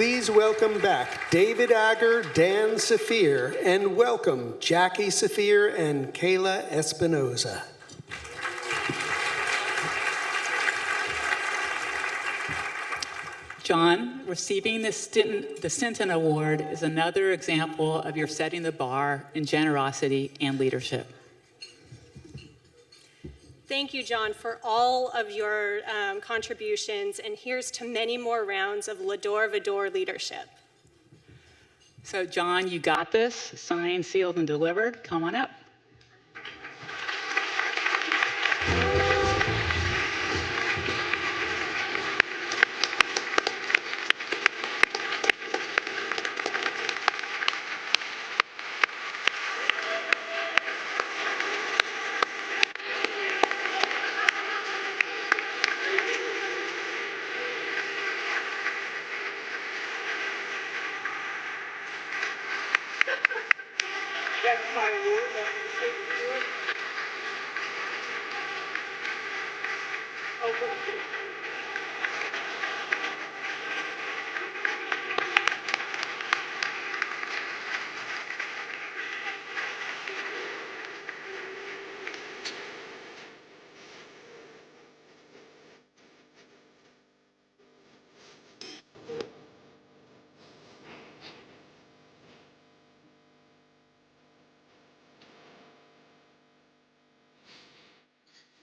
please welcome back David Agger, Dan Saphir, and welcome Jackie Saphir and Kayla Espinoza. John, receiving the Sinton Award is another example of your setting the bar in generosity and leadership. Thank you, John, for all of your contributions, and here's to many more rounds of L'Adore Vador leadership. So, John, you got this. Signed, sealed, and delivered. Come on up. That's my award.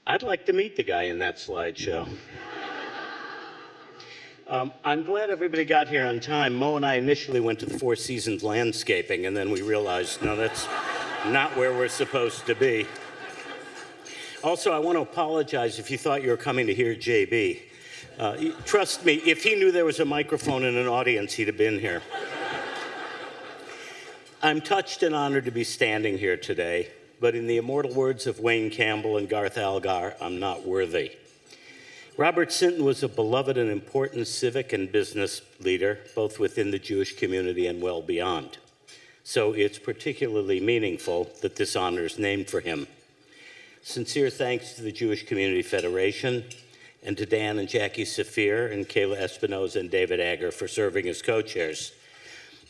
I'd like to meet the guy in that slideshow. I'm glad everybody got here on time. Mo and I initially went to the Four Seasons Landscaping, and then we realized, no, that's not where we're supposed to be. Also, I want to apologize if you thought you were coming to hear JB. Trust me, if he knew there was a microphone in an audience, he'd have been here. I'm touched and honored to be standing here today, but in the immortal words of Wayne Campbell and Garth Algar, I'm not worthy. Robert Sinton was a beloved and important civic and business leader, both within the Jewish community and well beyond. So it's particularly meaningful that this honor is named for him. Sincere thanks to the Jewish Community Federation and to Dan and Jackie Saphir and Kayla Espinoza and David Agger for serving as co-chairs.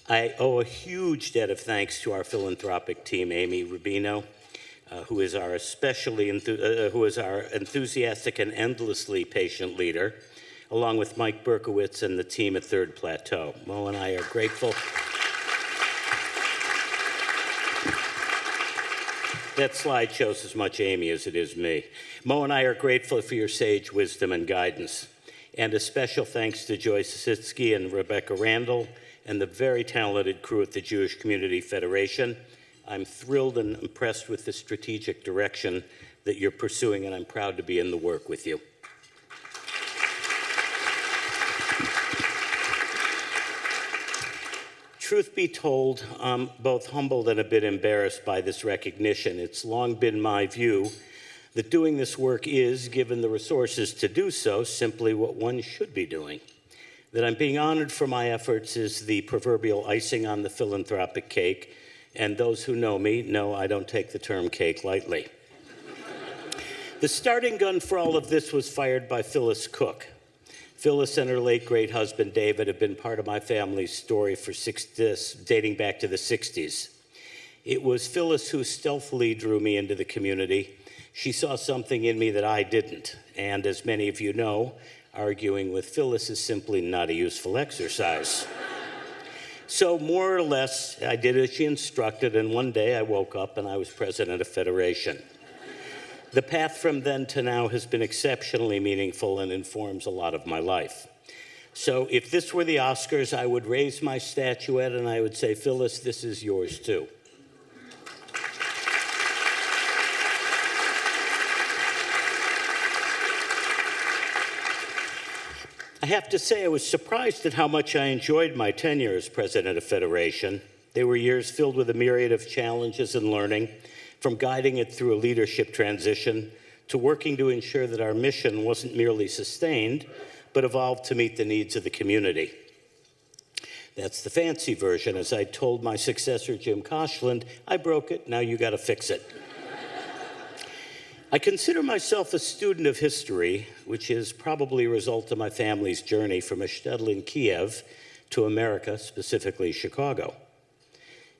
I owe a huge debt of thanks to our philanthropic team, Amy Rubino, who is our enthusiastic and endlessly patient leader, along with Mike Berkowitz and the team at Third Plateau. Mo and I are grateful. That slide shows as much Amy as it is me. Mo and I are grateful for your sage wisdom and guidance. And a special thanks to Joyce Sitsky and Rebecca Randall and the very talented crew at the Jewish Community Federation. I'm thrilled and impressed with the strategic direction that you're pursuing, and I'm proud to be in the work with you. Truth be told, I'm both humbled and a bit embarrassed by this recognition. It's long been my view that doing this work is, given the resources to do so, simply what one should be doing. That I'm being honored for my efforts is the proverbial icing on the philanthropic cake, and those who know me know I don't take the term cake lightly. The starting gun for all of this was fired by Phyllis Cook. Phyllis and her late great husband David have been part of my family's story for dating back to the 60s. It was Phyllis who stealthily drew me into the community. She saw something in me that I didn't, and as many of you know, arguing with Phyllis is simply not a useful exercise. So more or less, I did as she instructed, and one day I woke up and I was president of Federation. The path from then to now has been exceptionally meaningful and informs a lot of my life. So if this were the Oscars, I would raise my statuette and I would say, Phyllis, this is yours too. I have to say I was surprised at how much I enjoyed my tenure as president of Federation. They were years filled with a myriad of challenges and learning, from guiding it through a leadership transition to working to ensure that our mission wasn't merely sustained, but evolved to meet the needs of the community. That's the fancy version. As I told my successor, Jim Koshland, I broke it, now you gotta fix it. I consider myself a student of history, which is probably a result of my family's journey from a shtetl in Kiev to America, specifically Chicago.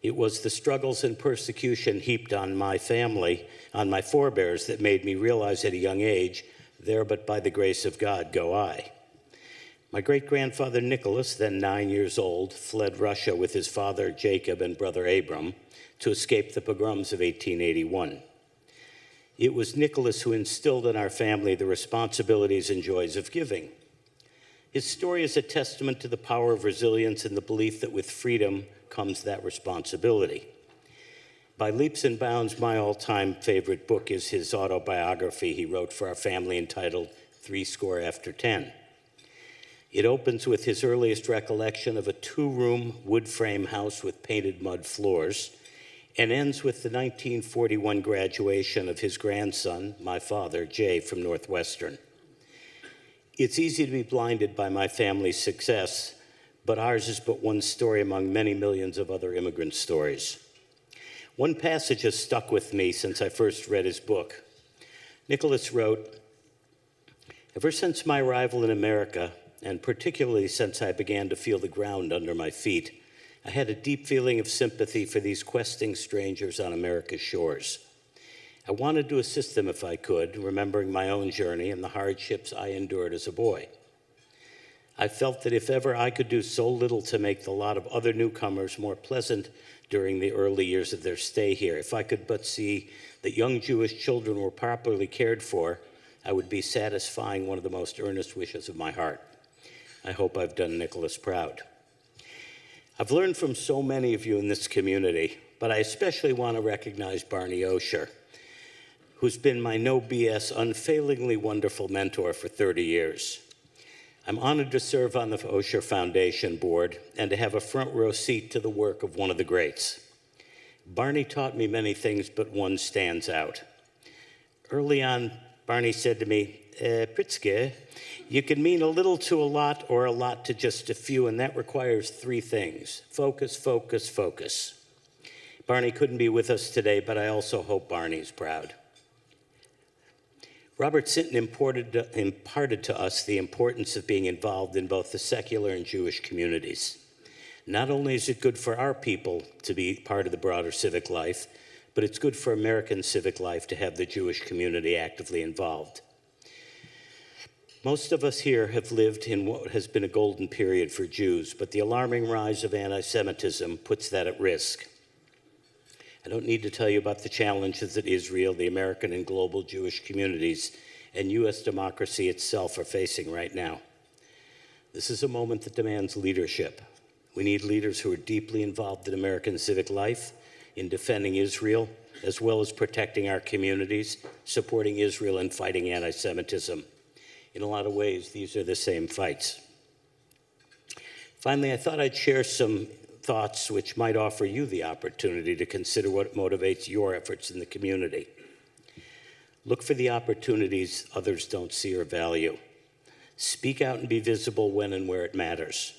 It was the struggles and persecution heaped on my family, on my forebears, that made me realize at a young age, there but by the grace of God go I. My great-grandfather Nicholas, then 9 years old, fled Russia with his father Jacob and brother Abram to escape the pogroms of 1881. It was Nicholas who instilled in our family the responsibilities and joys of giving. His story is a testament to the power of resilience and the belief that with freedom comes that responsibility. By leaps and bounds, my all-time favorite book is his autobiography he wrote for our family entitled 70 It opens with his earliest recollection of a 2-room wood frame house with painted mud floors and ends with the 1941 graduation of his grandson, my father, Jay, from Northwestern. It's easy to be blinded by my family's success, but ours is but one story among many millions of other immigrant stories. One passage has stuck with me since I first read his book. Nicholas wrote, "Ever since my arrival in America, and particularly since I began to feel the ground under my feet, I had a deep feeling of sympathy for these questing strangers on America's shores. I wanted to assist them if I could, remembering my own journey and the hardships I endured as a boy. I felt that if ever I could do so little to make the lot of other newcomers more pleasant during the early years of their stay here, if I could but see that young Jewish children were properly cared for, I would be satisfying one of the most earnest wishes of my heart. I hope I've done Nicholas proud." I've learned from so many of you in this community, but I especially want to recognize Barney Osher, who's been my no BS, unfailingly wonderful mentor for 30 years. I'm honored to serve on the Osher Foundation board and to have a front row seat to the work of one of the greats. Barney taught me many things, but one stands out. Early on, Barney said to me, "Pritzker, you can mean a little to a lot or a lot to just a few, and that requires 3 things. Focus, focus, focus." Barney couldn't be with us today, but I also hope Barney's proud. Robert Sinton imparted to us the importance of being involved in both the secular and Jewish communities. Not only is it good for our people to be part of the broader civic life, but it's good for American civic life to have the Jewish community actively involved. Most of us here have lived in what has been a golden period for Jews, but the alarming rise of anti-Semitism puts that at risk. I don't need to tell you about the challenges that Israel, the American and global Jewish communities, and U.S. democracy itself are facing right now. This is a moment that demands leadership. We need leaders who are deeply involved in American civic life, in defending Israel, as well as protecting our communities, supporting Israel, and fighting anti-Semitism. In a lot of ways, these are the same fights. Finally, I thought I'd share some thoughts which might offer you the opportunity to consider what motivates your efforts in the community. Look for the opportunities others don't see or value. Speak out and be visible when and where it matters.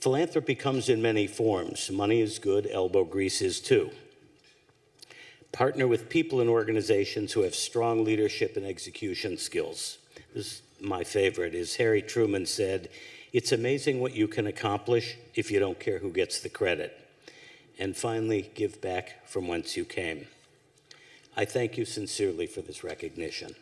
Philanthropy comes in many forms. Money is good, elbow grease is too. Partner with people and organizations who have strong leadership and execution skills. This is my favorite, is Harry Truman said, "It's amazing what you can accomplish if you don't care who gets the credit." And finally, give back from whence you came. I thank you sincerely for this recognition.